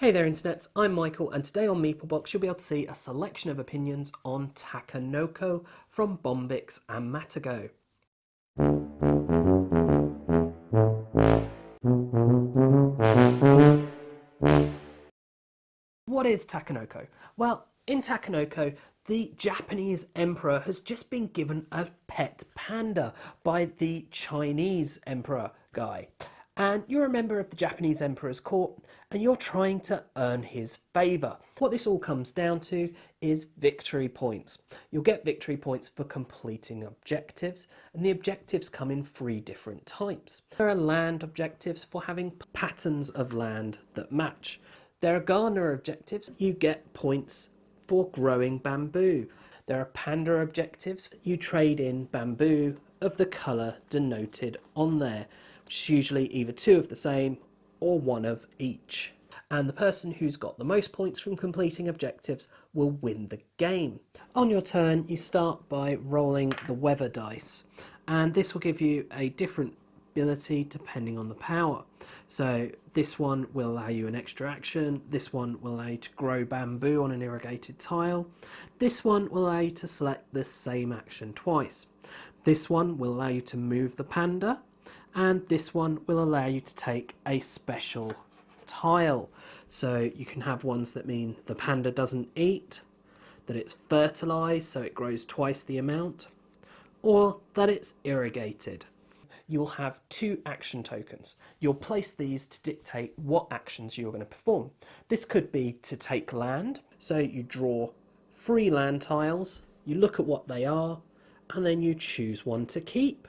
Hey there internets, I'm Michael and today on Meeple Box you'll be able to see a selection of opinions on Takenoko from Bombyx and Matagot. What is Takenoko? Well, in Takenoko, the Japanese emperor has just been given a pet panda by the Chinese emperor guy. And you're a member of the Japanese emperor's court and you're trying to earn his favour. What this all comes down to is victory points. You'll get victory points for completing objectives, and the objectives come in 3 different types. There are land objectives for having patterns of land that match. There are gardener objectives. You get points for growing bamboo. There are panda objectives. You trade in bamboo of the colour denoted on there, which is usually either 2 of the same or 1 of each. And the person who's got the most points from completing objectives will win the game. On your turn, you start by rolling the weather dice, and this will give you a different ability depending on the power. So this one will allow you an extra action, this one will allow you to grow bamboo on an irrigated tile, this one will allow you to select the same action twice, this one will allow you to move the panda, and this one will allow you to take a special tile. So you can have ones that mean the panda doesn't eat, that it's fertilized so it grows twice the amount, or that it's irrigated. You'll have 2 action tokens. You'll place these to dictate what actions you're going to perform. This could be to take land, so you draw 3 land tiles, you look at what they are, and then you choose one to keep.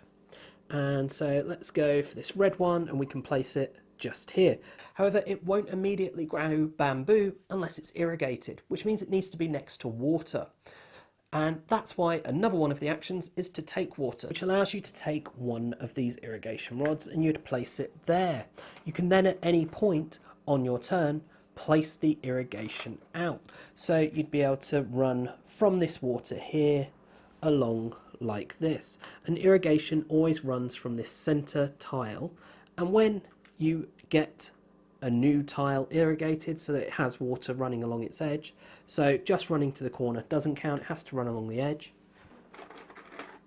And so let's go for this red one and we can place it just here. However, it won't immediately grow bamboo unless it's irrigated, which means it needs to be next to water. And that's why another one of the actions is to take water, which allows you to take one of these irrigation rods and you'd place it there. You can then at any point on your turn place the irrigation out. So you'd be able to run from this water here along like this. And irrigation always runs from this center tile, and when you get a new tile irrigated so that it has water running along its edge, so just running to the corner doesn't count, it has to run along the edge,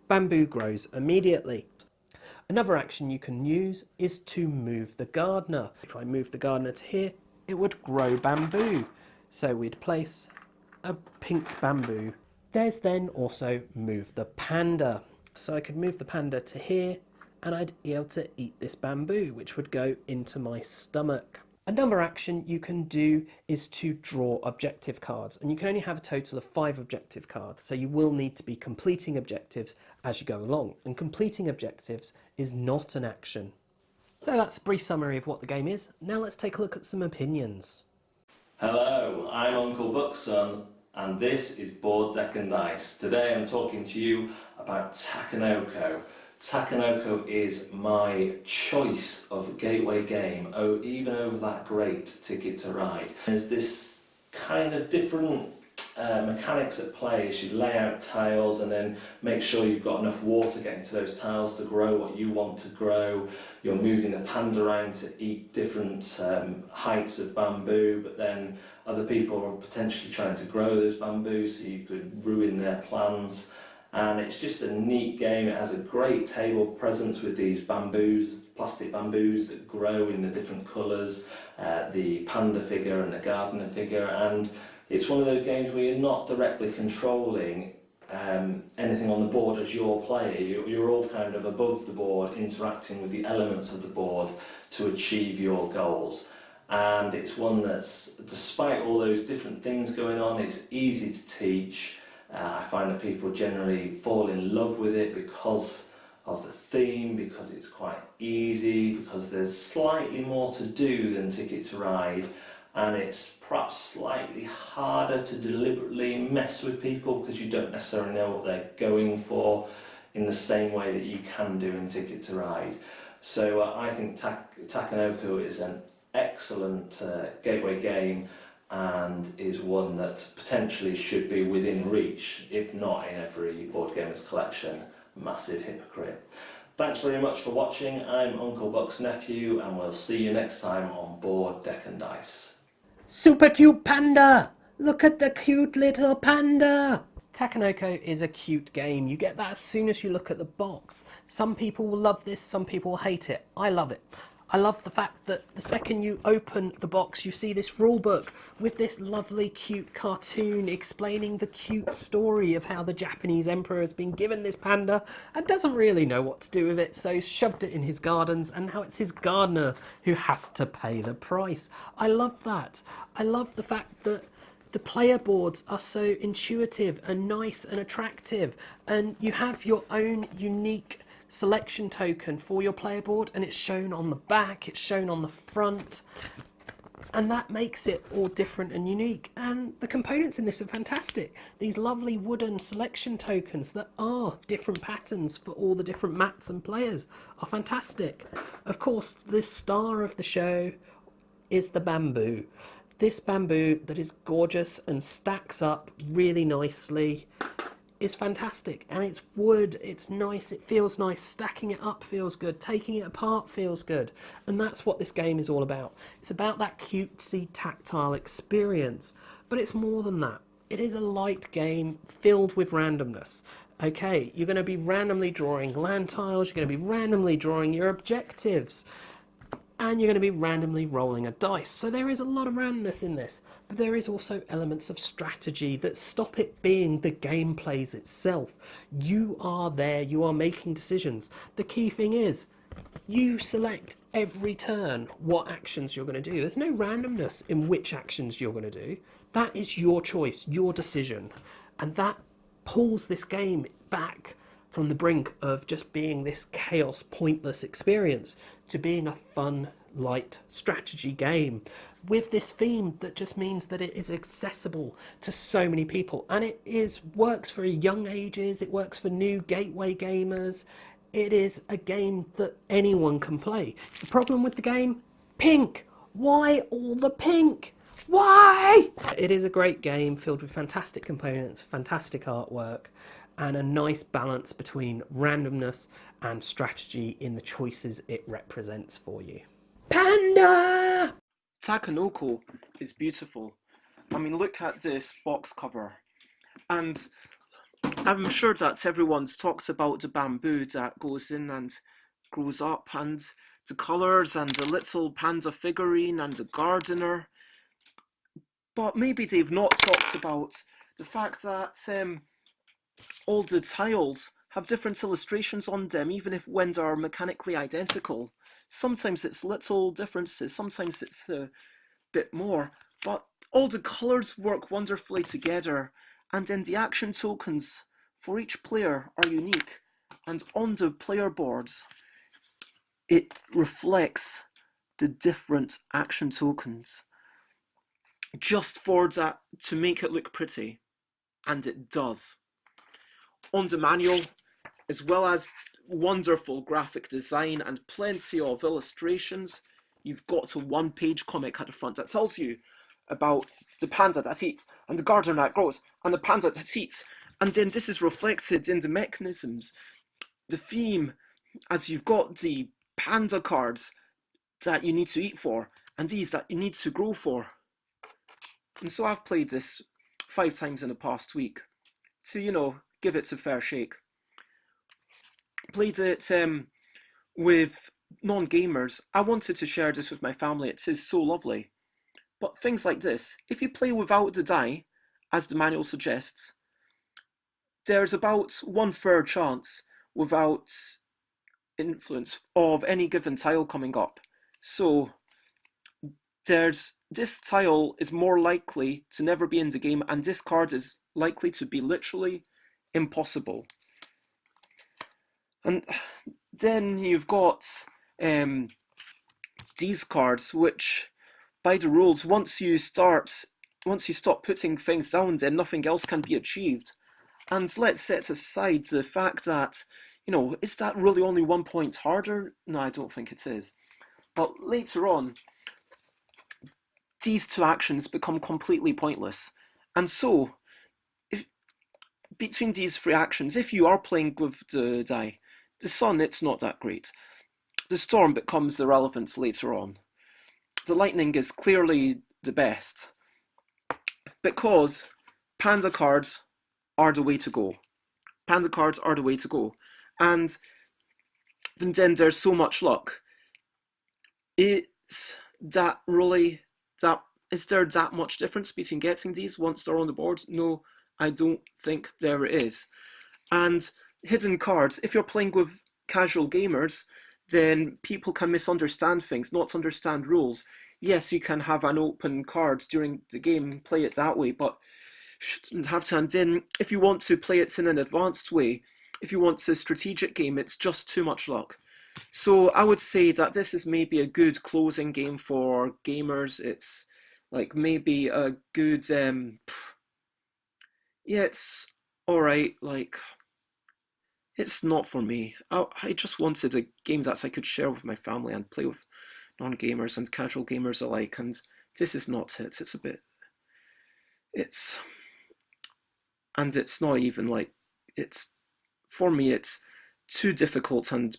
bamboo grows immediately. Another action you can use is to move the gardener. If I move the gardener to here, it would grow bamboo, so we'd place a pink bamboo. There's then also move the panda, so I could move the panda to here and I'd be able to eat this bamboo, which would go into my stomach. Another action you can do is to draw objective cards, and you can only have a total of 5 objective cards, so you will need to be completing objectives as you go along, and completing objectives is not an action. So that's a brief summary of what the game is. Now let's take a look at some opinions. Hello, I'm Uncle Buckson and this is Board Deck and Dice. Today I'm talking to you about Takenoko. Takenoko is my choice of gateway game, even over that great Ticket to Ride. There's this kind of different mechanics at play as you lay out tiles and then make sure you've got enough water getting to those tiles to grow what you want to grow. You're moving the panda around to eat different heights of bamboo, but then other people are potentially trying to grow those bamboo so you could ruin their plans. And it's just a neat game. It has a great table presence with these bamboos, plastic bamboos that grow in the different colours, the panda figure and the gardener figure, and it's one of those games where you're not directly controlling anything on the board as your player. You're all kind of above the board, interacting with the elements of the board to achieve your goals. And it's one that's, despite all those different things going on, it's easy to teach. I find that people generally fall in love with it because of the theme, because it's quite easy, because there's slightly more to do than Ticket to Ride, and it's perhaps slightly harder to deliberately mess with people because you don't necessarily know what they're going for in the same way that you can do in Ticket to Ride. So I think Takenoko is an excellent gateway game and is one that potentially should be within reach, if not in every board gamer's collection. Massive hypocrite. Thanks very much for watching. I'm Uncle Buck's nephew and we'll see you next time on Board Deck and Dice. Super cute panda! Look at the cute little panda! Takenoko is a cute game. You get that as soon as you look at the box. Some people will love this, some people will hate it. I love it. I love the fact that the second you open the box, you see this rule book with this lovely cute cartoon explaining the cute story of how the Japanese emperor has been given this panda and doesn't really know what to do with it, so shoved it in his gardens, and now it's his gardener who has to pay the price. I love that. I love the fact that the player boards are so intuitive and nice and attractive, and you have your own unique selection token for your player board, and it's shown on the back, it's shown on the front, and that makes it all different and unique. And the components in this are fantastic. These lovely wooden selection tokens that are different patterns for all the different mats and players are fantastic. Of course, the star of the show is the bamboo. This bamboo that is gorgeous and stacks up really nicely is fantastic, and it's wood, it's nice, it feels nice, stacking it up feels good, taking it apart feels good, and that's what this game is all about. It's about that cutesy tactile experience, but it's more than that. It is a light game filled with randomness. Okay, you're going to be randomly drawing land tiles, you're going to be randomly drawing your objectives, and you're going to be randomly rolling a dice. So there is a lot of randomness in this, but there is also elements of strategy that stop it being the game plays itself. You are there, you are making decisions. The key thing is, you select every turn what actions you're going to do. There's no randomness in which actions you're going to do. That is your choice, your decision. And that pulls this game back from the brink of just being this chaos, pointless experience to being a fun, light strategy game with this theme that just means that it is accessible to so many people, and it works for young ages, it works for new gateway gamers. It is a game that anyone can play. The problem with the game? Pink. Why all the pink? Why? It is a great game filled with fantastic components, fantastic artwork, and a nice balance between randomness and strategy in the choices it represents for you. Panda! Takenoko is beautiful. I mean, look at this box cover. And I'm sure that everyone's talked about the bamboo that goes in and grows up, and the colours, and the little panda figurine, and the gardener. But maybe they've not talked about the fact that all the tiles have different illustrations on them, even if when they're mechanically identical. Sometimes it's little differences, sometimes it's a bit more, but all the colours work wonderfully together, and then the action tokens for each player are unique, and on the player boards it reflects the different action tokens just for that, to make it look pretty, and it does. On the manual, as well as wonderful graphic design and plenty of illustrations, you've got a one-page comic at the front that tells you about the panda that eats, and the gardener that grows, and the panda that eats, and then this is reflected in the mechanisms, the theme, as you've got the panda cards that you need to eat for, and these that you need to grow for. And so I've played this 5 times in the past week to, give it a fair shake. Played it with non-gamers. I wanted to share this with my family. It is so lovely. But things like this, if you play without the die, as the manual suggests, there's about 1/3 chance without influence of any given tile coming up. So this tile is more likely to never be in the game, and this card is likely to be literally impossible. And then you've got these cards, which by the rules, once you stop putting things down, then nothing else can be achieved. And let's set aside the fact that, is that really only 1 point harder? No, I don't think it is. But later on, these 2 actions become completely pointless. And so, between these 3 actions, if you are playing with the die, the sun, it's not that great. The storm becomes irrelevant later on. The lightning is clearly the best, because panda cards are the way to go. Panda cards are the way to go. And then there's so much luck. Is there that much difference between getting these once they're on the board? No, I don't think there is. And hidden cards, if you're playing with casual gamers, then people can misunderstand things, not understand rules. Yes, you can have an open card during the game and play it that way, but shouldn't have to. And then if you want to play it in an advanced way, if you want a strategic game, it's just too much luck. So I would say that this is maybe a good closing game for gamers. It's like maybe a good, yeah, it's alright, like, it's not for me. I just wanted a game that I could share with my family and play with non-gamers and casual gamers alike, and this is not it. It's a bit, and it's not even like, for me, it's too difficult and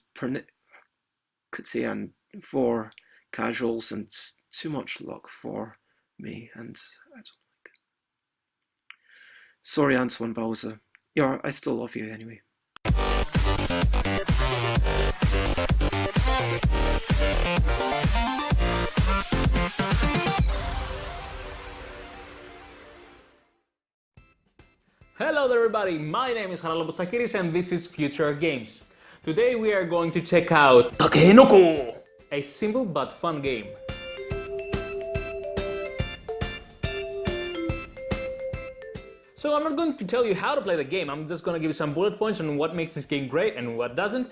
could say, and for casuals, and too much luck for me, and I don't like it. Sorry, Antoine Bowser. Yeah, I still love you anyway. Hello there everybody, my name is Haraldo Sakiris and this is Future Games. Today we are going to check out Takenoko, a simple but fun game. So I'm not going to tell you how to play the game, I'm just going to give you some bullet points on what makes this game great and what doesn't.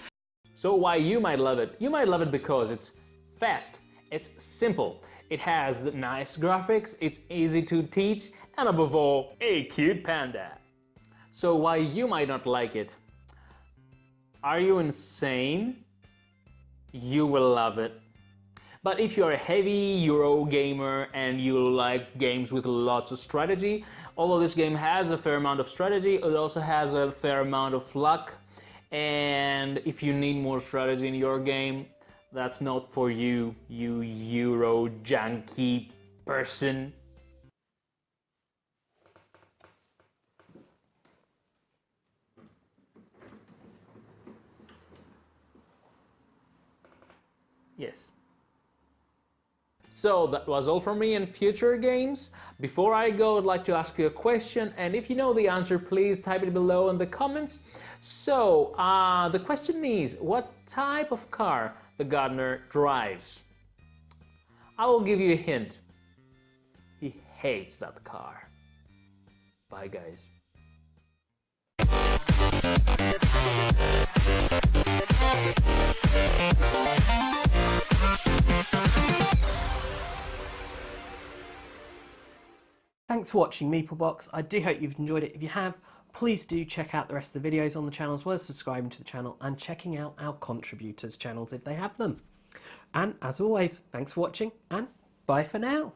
So why you might love it? You might love it because it's fast, it's simple, it has nice graphics, it's easy to teach, and above all, a cute panda. So why you might not like it? Are you insane? You will love it. But if you're a heavy Euro gamer and you like games with lots of strategy, although this game has a fair amount of strategy, it also has a fair amount of luck. And if you need more strategy in your game, that's not for you, you Euro junkie person. Yes. So that was all from me in Future Games. Before I go, I'd like to ask you a question, and if you know the answer, please type it below in the comments. So, the question is, what type of car the gardener drives? I will give you a hint. He hates that car. Bye, guys. Thanks for watching Meeple Box. I do hope you've enjoyed it. If you have, please do check out the rest of the videos on the channel, as well as subscribing to the channel and checking out our contributors' channels if they have them. And as always, thanks for watching and bye for now.